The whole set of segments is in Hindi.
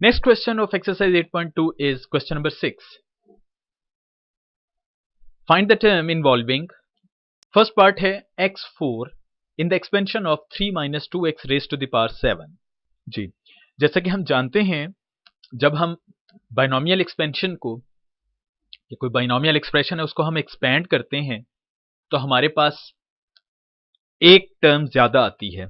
Next question of exercise 8.2 is question number 6. Find the term involving, first part है x4 in the expansion of 3 minus 2x raised to the power 7. जी, जैसा कि हम जानते हैं जब हम बाइनोमियल एक्सपेंशन को या कोई बाइनोमियल एक्सप्रेशन है उसको हम एक्सपेंड करते हैं तो हमारे पास एक टर्म ज्यादा आती है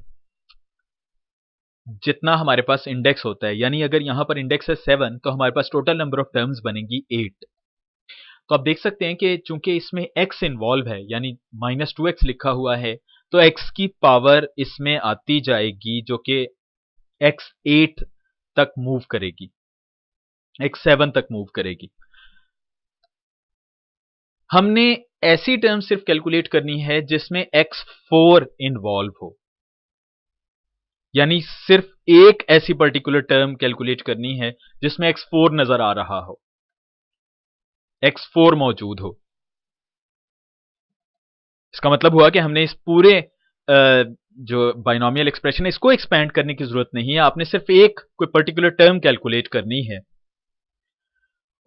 जितना हमारे पास इंडेक्स होता है। यानी अगर यहां पर इंडेक्स है 7 तो हमारे पास टोटल नंबर ऑफ टर्म्स बनेगी 8। तो आप देख सकते हैं कि चूंकि इसमें x इन्वॉल्व है यानी -2x लिखा हुआ है तो x की पावर इसमें आती जाएगी जो कि x 8 तक मूव करेगी, x 7 तक मूव करेगी। हमने ऐसी टर्म सिर्फ कैलकुलेट करनी है जिसमें x 4 इन्वॉल्व हो, यानी सिर्फ एक ऐसी पर्टिकुलर टर्म कैलकुलेट करनी है जिसमें x 4 नजर आ रहा हो, x 4 मौजूद हो। इसका मतलब हुआ कि हमने इस पूरे जो बाइनोमियल एक्सप्रेशन है इसको एक्सपैंड करने की जरूरत नहीं है, आपने सिर्फ एक कोई पर्टिकुलर टर्म कैलकुलेट करनी है।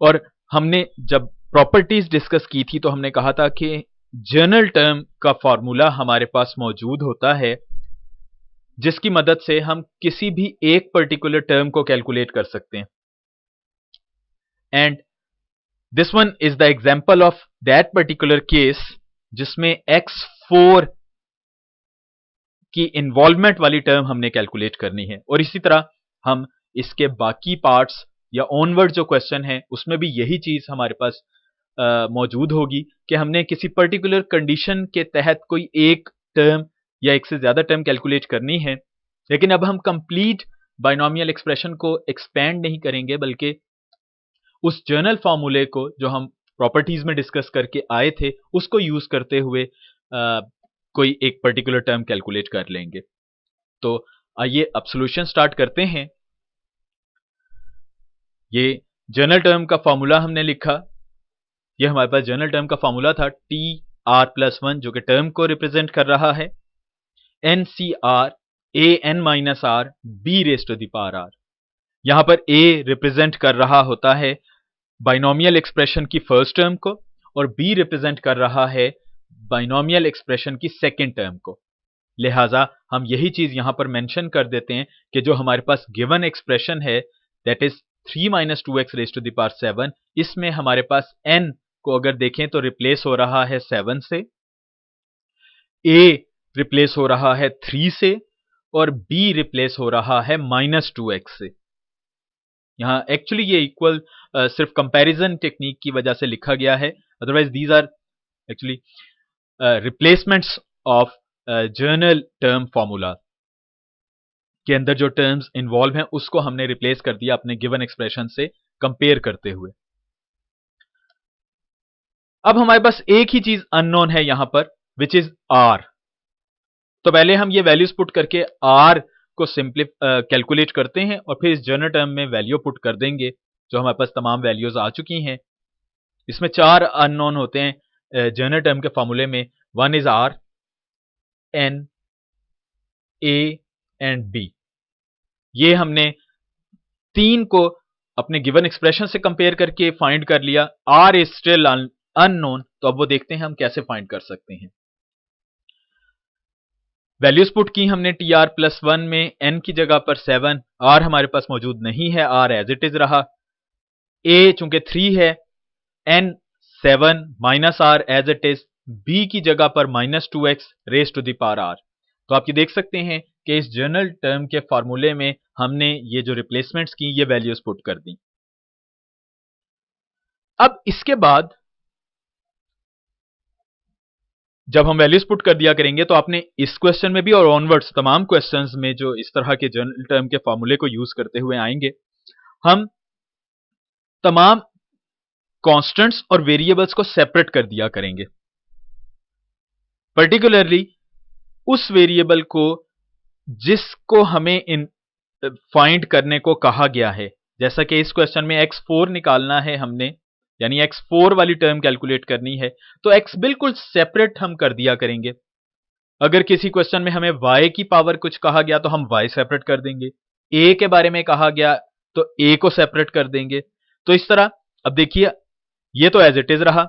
और हमने जब प्रॉपर्टीज डिस्कस की थी तो हमने कहा था कि जनरल टर्म का फॉर्मूला हमारे पास मौजूद होता है जिसकी मदद से हम किसी भी एक पर्टिकुलर टर्म को कैलकुलेट कर सकते हैं। And this one is the example of that particular case जिसमें x4 की इन्वॉल्वमेंट वाली टर्म हमने कैलकुलेट करनी है। और इसी तरह हम इसके बाकी पार्ट्स या ऑनवर्ड जो क्वेश्चन है उसमें भी यही चीज हमारे पास मौजूद होगी कि हमने किसी पर्टिकुलर कंडीशन के तहत कोई एक टर्म या एक से ज्यादा टर्म कैलकुलेट करनी है। लेकिन अब हम कंप्लीट बाइनोमियल एक्सप्रेशन को एक्सपैंड नहीं करेंगे बल्कि उस जर्नल फॉर्मूले को जो हम प्रॉपर्टीज में डिस्कस करके आए थे उसको यूज करते हुए कोई एक पर्टिकुलर टर्म कैलकुलेट कर लेंगे। तो आइए अब सॉल्यूशन स्टार्ट करते हैं। ये जर्नल टर्म का फॉर्मूला हमने लिखा, ये हमारे पास जर्नल टर्म का फॉर्मूला था TR+1 जो कि टर्म को रिप्रेजेंट कर रहा है, NCR AN-R B raise to the power R। यहां पर A रिप्रेजेंट कर रहा होता है बाइनोमियल एक्सप्रेशन की फर्स्ट टर्म को और B रिप्रेजेंट कर रहा है बाइनोमियल एक्सप्रेशन की सेकेंड टर्म को। लिहाजा हम यही चीज यहां पर मेंशन कर देते हैं कि जो हमारे पास गिवन एक्सप्रेशन है that is 3 minus 2x raise to the power 7, इसमें हमारे पास n को अगर देखें तो रिप्लेस हो रहा है 7 से, a रिप्लेस हो रहा है 3 से और b रिप्लेस हो रहा है -2x से। यहां एक्चुअली ये इक्वल सिर्फ कंपैरिजन टेक्निक की वजह से लिखा गया है, otherwise these are actually replacements of general term formula के अंदर जो टर्म्स इन्वॉल्व हैं उसको हमने रिप्लेस कर दिया अपने गिवन एक्सप्रेशन से कंपेयर करते हुए। अब हमारे पास एक ही चीज अननोन है यहां पर विच इज r। तो पहले हम ये वैल्यूज पुट करके r को सिंपली कैलकुलेट करते हैं और फिर इस जर्नल टर्म में वैल्यू पुट कर देंगे जो हमारे पास तमाम वैल्यूज आ चुकी हैं। इसमें 4 अननोन होते हैं जर्नल टर्म के फॉर्मूले में, one is r, n, a and b। ये हमने 3 को अपने गिवन एक्सप्रेशन से कंपेयर करके फाइंड कर लिया। r इज स्टिल अननोन, तो अब वो देखते हैं हम कैसे फाइंड कर सकते हैं। वैल्यूज पुट की हमने TR+1 में n की जगह पर 7, r हमारे पास मौजूद नहीं है, r एज इट इज रहा, a चूंकि 3 है, n 7 minus r as it is, b की जगह पर -2x raise to the power r। तो आप ये देख सकते हैं कि इस जर्नल टर्म के फॉर्मूले में हमने ये जो रिप्लेसमेंट्स की ये वैल्यूज पुट कर दी। अब इसके बाद जब हम वैल्यूज पुट कर दिया करेंगे तो आपने इस क्वेश्चन में भी और ऑनवर्ड्स तमाम क्वेश्चंस में जो इस तरह के जर्नल टर्म के फॉर्मूले को यूज करते हुए आएंगे, हम तमाम कांस्टेंट्स और वेरिएबल्स को सेपरेट कर दिया करेंगे। पर्टिकुलरली उस वेरिएबल को जिसको हमें इन फाइंड करने को कहा गया है, जैसा कि इस क्वेश्चन में x4 निकालना है हमने, यानी x4 वाली टर्म कैलकुलेट करनी है, तो x बिल्कुल सेपरेट हम कर दिया करेंगे। अगर किसी क्वेश्चन में हमें y की पावर कुछ कहा गया तो हम y सेपरेट कर देंगे, a के बारे में कहा गया तो a को सेपरेट कर देंगे। तो इस तरह अब देखिए ये तो एज इट इज रहा,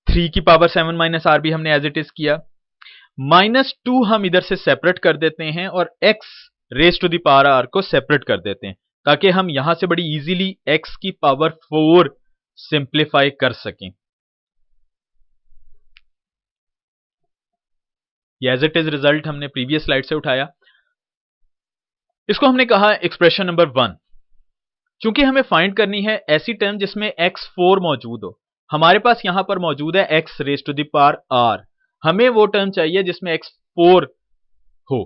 3 की पावर 7 माइनस आर भी हमने एज इट इज किया, -2 हम इधर से सेपरेट कर देते हैं और x raise to the power r को सेपरेट कर देते हैं ताकि हम यहां से बड़ी इजीली x की पावर 4 सिंप्लीफाई कर सकें। ये एज इट इज रिजल्ट हमने प्रीवियस स्लाइड से उठाया। इसको हमने कहा एक्सप्रेशन नंबर 1। चूंकि हमें फाइंड करनी है ऐसी टर्म जिसमें x4 मौजूद हो, हमारे पास यहां पर मौजूद है x raise to the power r, हमें वो टर्म चाहिए जिसमें x4 हो।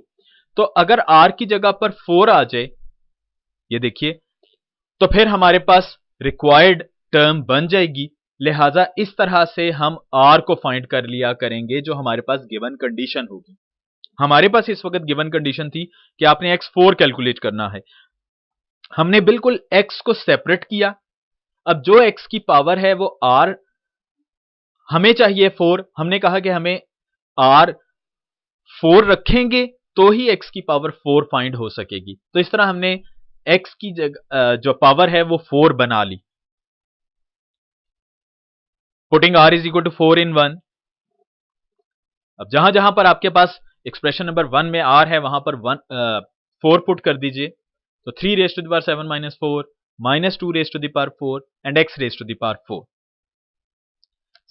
तो अगर r की जगह पर 4 आ जाए, ये देखिए, तो फिर हमारे पास रिक्वायर्ड टर्म बन जाएगी। लिहाजा इस तरह से हम r को फाइंड कर लिया करेंगे जो हमारे पास गिवन कंडीशन होगी। हमारे पास इस वक्त गिवन कंडीशन थी कि आपने x4 कैलकुलेट करना है, हमने बिल्कुल x को सेपरेट किया। अब जो x की पावर है वो r, हमें चाहिए 4, हमने कहा कि हमें r 4 रखेंगे तो ही x की पावर 4 फाइंड हो सकेगी। तो इस तरह हमने x की जगह जो पावर है वो 4 बना ली। Putting r is equal to 4 in 1। अब जहां जहां पर आपके पास एक्सप्रेशन नंबर 1 में r है वहां पर 4 पुट कर दीजिए। तो 3 raise to the power 7 minus 4 -2 raise to the power 4 and x raise to the power 4।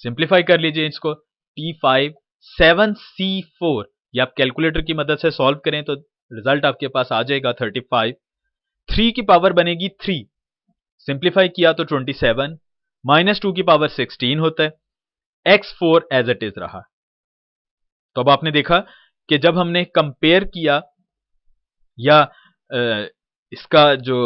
Simplify कर लीजिए इसको, T5 7C4, ये आप कैलकुलेटर की मदद से सॉल्व करें तो रिजल्ट आपके पास आ जाएगा 35। 3 की पावर बनेगी 3, सिंप्लीफाई किया तो 27, -2 की पावर 16 होता है, x4 एज इट इज रहा। तो अब आपने देखा कि जब हमने कंपेयर किया या इसका जो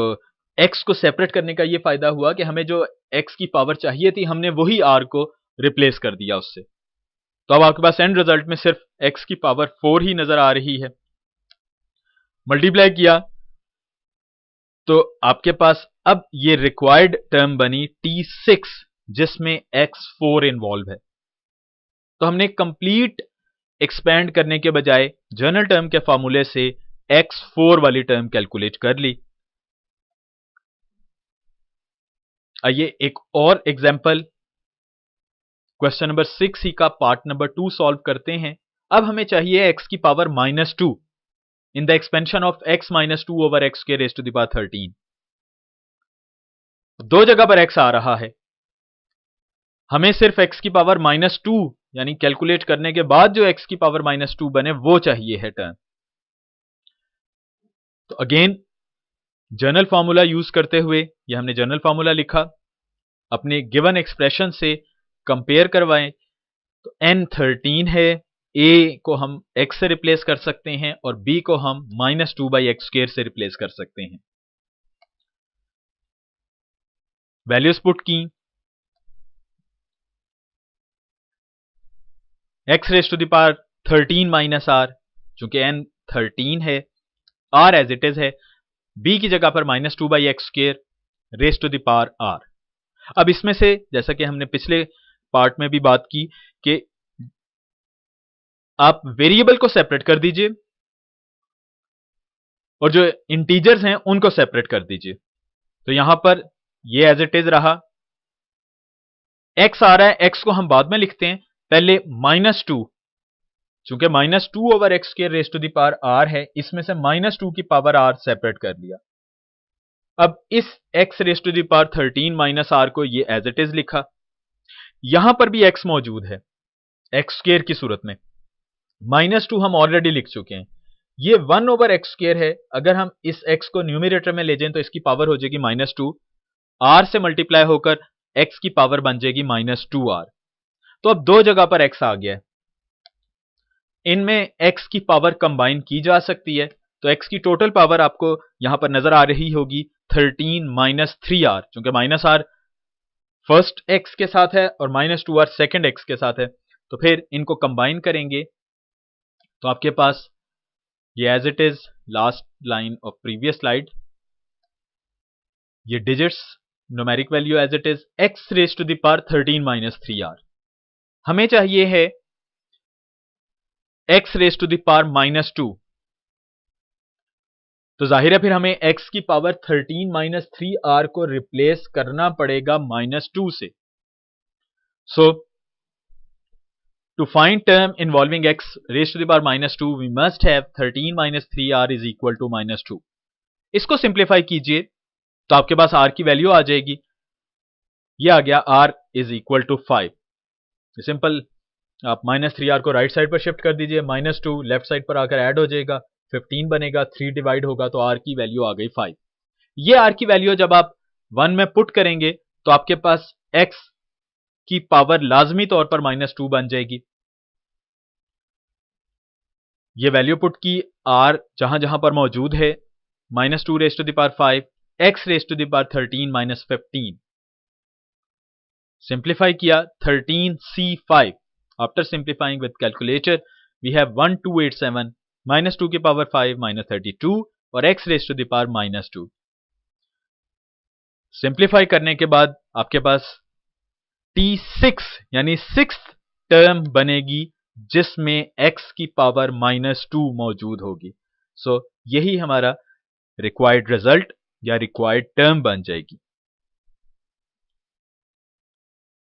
x को सेपरेट करने का ये फायदा हुआ कि हमें जो x की पावर चाहिए थी हमने वही r को रिप्लेस कर दिया उससे। तो अब आपके पास एंड रिजल्ट में सिर्फ x की पावर 4 ही नजर आ रही है। मल्टीप्लाई किया तो आपके पास अब ये रिक्वायर्ड टर्म बनी T6 जिसमें x4 इन्वॉल्व है। तो हमने कंप्लीट एक्सपेंड करने के बजाय जनरल टर्म के फॉर्मूले से x4 वाली टर्म कैलकुलेट कर ली। आइए एक और एग्जांपल क्वेश्चन नंबर 6 ही का पार्ट नंबर 2 सॉल्व करते हैं। अब हमें चाहिए x की power -2 in the expansion of x -2 over x के रेज टू द पावर 13। दो जगह पर x आ रहा है, हमें सिर्फ x की पावर -2 यानी कैलकुलेट करने के बाद जो x की पावर -2 बने वो चाहिए है टर्म। तो अगेन जनरल फॉर्मूला यूज करते हुए ये हमने जनरल फॉर्मूला लिखा, अपने गिवन एक्सप्रेशन से कंपेयर करवाएं तो n13 है, a को हम x से रिप्लेस कर सकते हैं और b को हम -2/x² से रिप्लेस कर सकते हैं। वैल्यूज पुट की, x raise to the power 13 minus r, चूंकि n 13 है, r एज इट इज है, b की जगह पर -2/x² raise to the power r। अब इसमें से जैसा कि हमने पिछले पार्ट में भी बात की कि आप वेरिएबल को सेपरेट कर दीजिए और जो इंटीजर्स हैं उनको सेपरेट कर दीजिए। तो यहां पर ये एज इट इज रहा, x आ रहा है, x को हम बाद में लिखते हैं, पहले -2, चूंकि -2 ओवर x के raise to the power r है, इसमें से -2 की पावर r सेपरेट कर लिया। अब इस x raise to the power 13 minus r को ये एज इट इज लिखा, यहां पर भी x मौजूद है x² की सूरत में, -2 हम ऑलरेडी लिख चुके हैं, ये 1 ओवर x² है, अगर हम इस x को न्यूमरेटर में ले जाएं तो इसकी पावर हो जाएगी -2, r से मल्टीप्लाई होकर x की पावर बन जाएगी -2r। तो अब दो जगह पर x आ गया है, इनमें x की पावर कंबाइन की जा सकती है, तो x की टोटल पावर आपको यहां पर नजर आ रही होगी 13 -3r, चूंकि -r फर्स्ट x के साथ है और -2r सेकेंड x के साथ है, तो फिर इनको कंबाइन करेंगे तो आपके पास ये as it is last line of previous slide, ये digits numeric value as it is x raise to the power 13 -3r, हमें चाहिए है x raise to the power -2, तो जाहिर है फिर हमें x की पावर 13 माइनस 3r को रिप्लेस करना पड़ेगा -2 से। सो to find term involving x raised to the power -2 we must have 13 minus 3r is equal to -2। इसको सिंप्लीफाई कीजिए तो आपके पास r की वैल्यू आ जाएगी, ये आ गया r is equal to 5। Simple, आप -3r को राइट साइड पर शिफ्ट कर दीजिए, -2 लेफ्ट साइड पर आकर ऐड हो जाएगा, 15 बनेगा, 3 डिवाइड होगा तो r की वैल्यू आ गई 5। ये r की वैल्यू जब आप 1 में पुट करेंगे तो आपके पास x की पावर लाजमी तौर पर -2 बन जाएगी। ये वैल्यू पुट की, r जहां जहां पर मौजूद है, -2 raise to the power 5, x raise to the power 13 minus 15। Simplify किया 13c5। After simplifying with calculator we have 1287 -2 की पावर 5 -32 और x raise to the power -2। Simplify करने के बाद आपके पास T6 यानी 6th टर्म बनेगी जिसमें x की पावर -2 मौजूद होगी। सो यही हमारा रिक्वायर्ड रिजल्ट या रिक्वायर्ड टर्म बन जाएगी।